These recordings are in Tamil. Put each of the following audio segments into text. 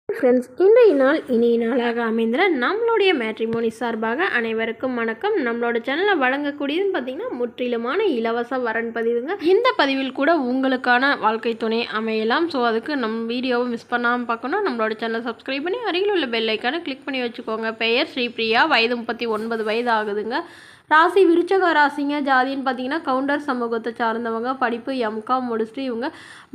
ஃப்ரெண்ட்ஸ், இன்றைய நாள் இனிய நாளாக அமைந்திர நம்மளுடைய மேட்ரிமோனி சார்பாக அனைவருக்கும் வணக்கம். நம்மளோட சேனலை வழங்கக்கூடியதுன்னு பார்த்தீங்கன்னா முற்றிலுமான இலவச வரன் பதிவுங்க. இந்த பதிவில் கூட உங்களுக்கான வாழ்க்கை துணை அமையலாம். ஸோ அதுக்கு நம்ம வீடியோவை மிஸ் பண்ணாமல் பார்க்கணும். நம்மளோட சேனலை சப்ஸ்கிரைப் பண்ணி அருகில் உள்ள பெல் ஐக்கானை கிளிக் பண்ணி வச்சுக்கோங்க. பெயர் ஸ்ரீபிரியா, வயது 39 வயது ஆகுதுங்க. ராசி விருச்சக ராசிங்க. ஜாதின்னு பார்த்தீங்கன்னா கவுண்டர் சமூகத்தை சார்ந்தவங்க. படிப்பு எம்காம் முடிச்சுட்டு இவங்க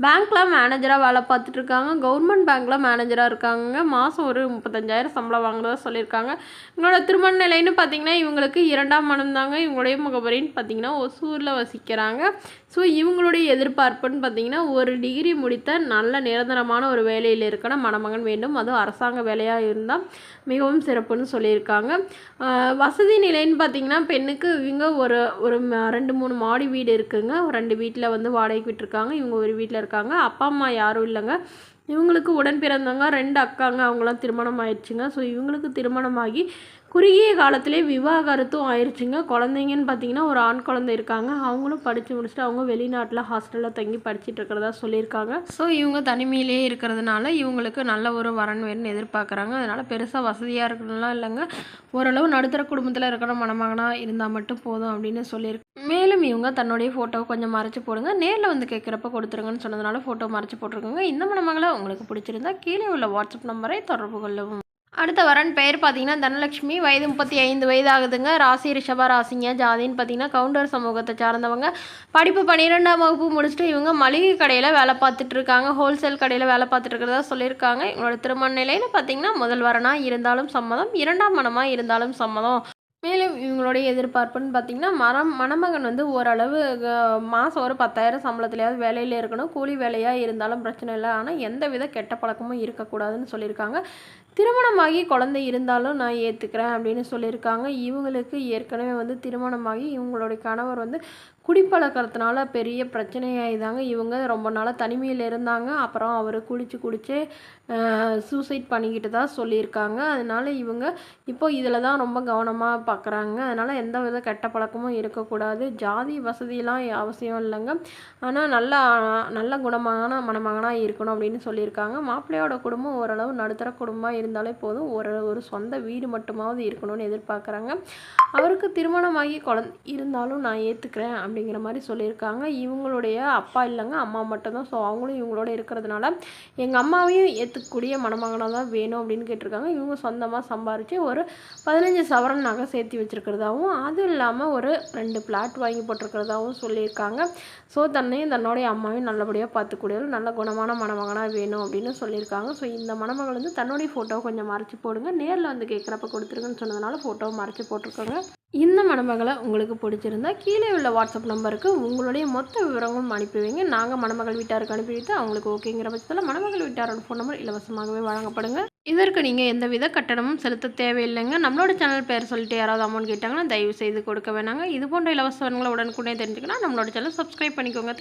பேங்க்கில் மேனேஜராக வேலை பார்த்துட்ருக்காங்க. கவர்மெண்ட் பேங்க்கில் மேனேஜராக இருக்காங்க. மாதம் ஒரு 35,000 சம்பளம் வாங்குறதா சொல்லியிருக்காங்க. இவங்களோட திருமண நிலைன்னு பார்த்தீங்கன்னா இவங்களுக்கு 2ஆம் மனம் தாங்க. இவங்களுடைய முகவரின்னு பார்த்தீங்கன்னா ஒசூரில் வசிக்கிறாங்க. ஸோ இவங்களுடைய எதிர்பார்ப்புன்னு பார்த்தீங்கன்னா ஒரு டிகிரி முடித்த நல்ல நிரந்தரமான ஒரு வேலையில் இருக்கணும், மணமகன் வேண்டும், அதுவும் அரசாங்க வேலையாக இருந்தால் மிகவும் சிறப்புன்னு சொல்லியிருக்காங்க. வசதி நிலைன்னு பார்த்தீங்கன்னா பெண்ணுக்கு இவங்க ஒரு 2-3 மாடி வீடு இருக்குங்க. 2 வீட்டில் வந்து வாடகைக்கு விட்டுருக்காங்க. இவங்க ஒரு வீட்டில் இருக்காங்க. அப்பா அம்மா யாரும் இல்லைங்க. இவங்களுக்கு உடன் பிறந்தவங்க 2 அக்காங்க. அவங்களாம் திருமணம் ஆயிடுச்சுங்க. ஸோ இவங்களுக்கு திருமணமாகி குறுகிய காலத்திலே விவாகரத்தும் ஆயிடுச்சுங்க. குழந்தைங்கன்னு பார்த்தீங்கன்னா ஒரு ஆண் குழந்தை இருக்காங்க. அவங்களும் படித்து முடிச்சுட்டு அவங்க வெளிநாட்டில் ஹாஸ்டலில் தங்கி படிச்சுட்டு இருக்கிறதா சொல்லியிருக்காங்க. ஸோ இவங்க தனிமையிலே இருக்கிறதுனால இவங்களுக்கு நல்ல ஒரு வரன் வேணும்னு எதிர்பார்க்குறாங்க. அதனால் பெருசாக வசதியாக இருக்கணும்லாம் இல்லைங்க. ஓரளவு நடுத்தர குடும்பத்தில் இருக்கிற மணமகனாக இருந்தால் மட்டும் போதும் அப்படின்னு சொல்லியிருக்கு. மேலும் இவங்க தன்னுடைய ஃபோட்டோவை கொஞ்சம் மறைச்சி போடுங்க, நேரில் வந்து கேட்குறப்ப கொடுத்துருங்கன்னு சொன்னதுனால ஃபோட்டோ மறைச்சி போட்டிருக்கோங்க. இந்த மணமகளை உங்களுக்கு பிடிச்சிருந்தா கீழே உள்ள வாட்ஸ்அப் நம்பரை தொடர்பு கொள்ளவும். அடுத்த வரன் பெயர் பார்த்தீங்கன்னா தனலட்சுமி, வயது 35 வயது ஆகுதுங்க. ராசி ரிஷப ராசிங்க. ஜாதின்னு பார்த்தீங்கன்னா கவுண்டர் சமூகத்தை சார்ந்தவங்க. படிப்பு 12ஆம் வகுப்பு முடிச்சுட்டு இவங்க மளிகை கடையில் வேலை பார்த்துட்டு இருக்காங்க. ஹோல்சேல் கடையில் வேலை பார்த்துட்டு இருக்கிறதா சொல்லியிருக்காங்க. இவங்களோட திருமண நிலைன்னு பார்த்தீங்கன்னா முதல் வரனாக இருந்தாலும் சம்மதம், 2ஆம் மனமாக இருந்தாலும் சம்மதம். மேலும் இவங்களுடைய எதிர்பார்ப்புன்னு பார்த்தீங்கன்னா மணமகன் வந்து ஓரளவு மாதம் ஒரு 10,000 சம்பளத்துலையாவது வேலையில் இருக்கணும். கூலி வேலையாக இருந்தாலும் பிரச்சனை இல்லை, ஆனால் எந்த வித கெட்ட பழக்கமும் இருக்கக்கூடாதுன்னு சொல்லியிருக்காங்க. திருமணமாகி குழந்தை இருந்தாலும் நான் ஏற்றுக்கிறேன் அப்படின்னு சொல்லியிருக்காங்க. இவங்களுக்கு ஏற்கனவே வந்து திருமணமாகி இவங்களுடைய கணவர் வந்து குடிப்பழக்கத்தினால பெரிய பிரச்சனையாகிதாங்க. இவங்க ரொம்ப நாளாக தனிமையில் இருந்தாங்க. அப்புறம் அவர் குடித்து சூசைட் பண்ணிக்கிட்டு தான் சொல்லியிருக்காங்க. அதனால் இவங்க இப்போ இதில் தான் ரொம்ப கவனமாக பார்க்குறாங்க. அதனால் எந்த வித கெட்ட பழக்கமும் இருக்கக்கூடாது. ஜாதி வசதியெலாம் அவசியம் இல்லைங்க, ஆனால் நல்ல குணமான மணமகனாக இருக்கணும் அப்படின்னு சொல்லியிருக்காங்க. மாப்பிள்ளையோட குடும்பம் ஓரளவு நடுத்தர குடும்பமாக இருந்தாலே போதும், ஒரு சொந்த வீடு மட்டுமாவது இருக்கணும்னு எதிர்பார்க்குறாங்க. அவருக்கு திருமணமாகி குழந்தை இருந்தாலும் நான் ஏற்றுக்கிறேன் அப்படிங்கிற மாதிரி சொல்லியிருக்காங்க. இவங்களுடைய அப்பா இல்லைங்க, அம்மா மட்டும்தான். ஸோ அவங்களும் இவங்களோட இருக்கிறதுனால எங்கள் அம்மாவையும் ஏற்றுக்கக்கூடிய மணமகனாக தான் வேணும் அப்படின்னு கேட்டிருக்காங்க. இவங்க சொந்தமாக சம்பாரித்து ஒரு 15 சவரன் நகை சேர்த்து வச்சுருக்கிறதாகவும், அதுவும் இல்லாமல் ஒரு 2 பிளாட் வாங்கி போட்டிருக்கிறதாகவும் சொல்லியிருக்காங்க. ஸோ தன்னுடைய அம்மாவையும் நல்லபடியாக பார்த்துக்கூடியவர் நல்ல குணமான மணமகனாக வேணும் அப்படின்னு சொல்லியிருக்காங்க. ஸோ இந்த மணமகள் வந்து தன்னுடைய ஃபோட்டோவை கொஞ்சம் மறைச்சி போடுங்க, நேரில் வந்து கேட்குறப்ப கொடுத்துருங்கன்னு சொன்னதுனால ஃபோட்டோவை மறைச்சி போட்டிருக்கோங்க. இந்த மணமகளை உங்களுக்கு பிடிச்சிருந்தா கீழே உள்ள வாட்ஸ்அப் நம்பருக்கு உங்களுடைய மொத்த விவரங்களும் அனுப்பி வைங்க. நாங்கள் மணமகள் வீட்டாருக்கு அனுப்பி வைத்து அவங்களுக்கு ஓகேங்கிற பட்சத்தில் மணமகள் வீட்டாரோட ஃபோன் நம்பர் இலவசமாகவே வழங்கப்படுங்க. இதற்கு நீங்கள் எந்தவித கட்டணமும் செலுத்த தேவையில்லைங்க. நம்மளோட சேனல் பேர் சொல்லிட்டு யாராவது அமௌண்ட் கேட்டாங்கன்னா தயவு செய்து கொடுக்க வேணாங்க. இது போன்ற இலவசங்களை உடனுக்குடனே தெரிஞ்சுக்கணும் நம்மளோட சேனல் சப்ஸ்கிரைப் பண்ணிக்கோங்க.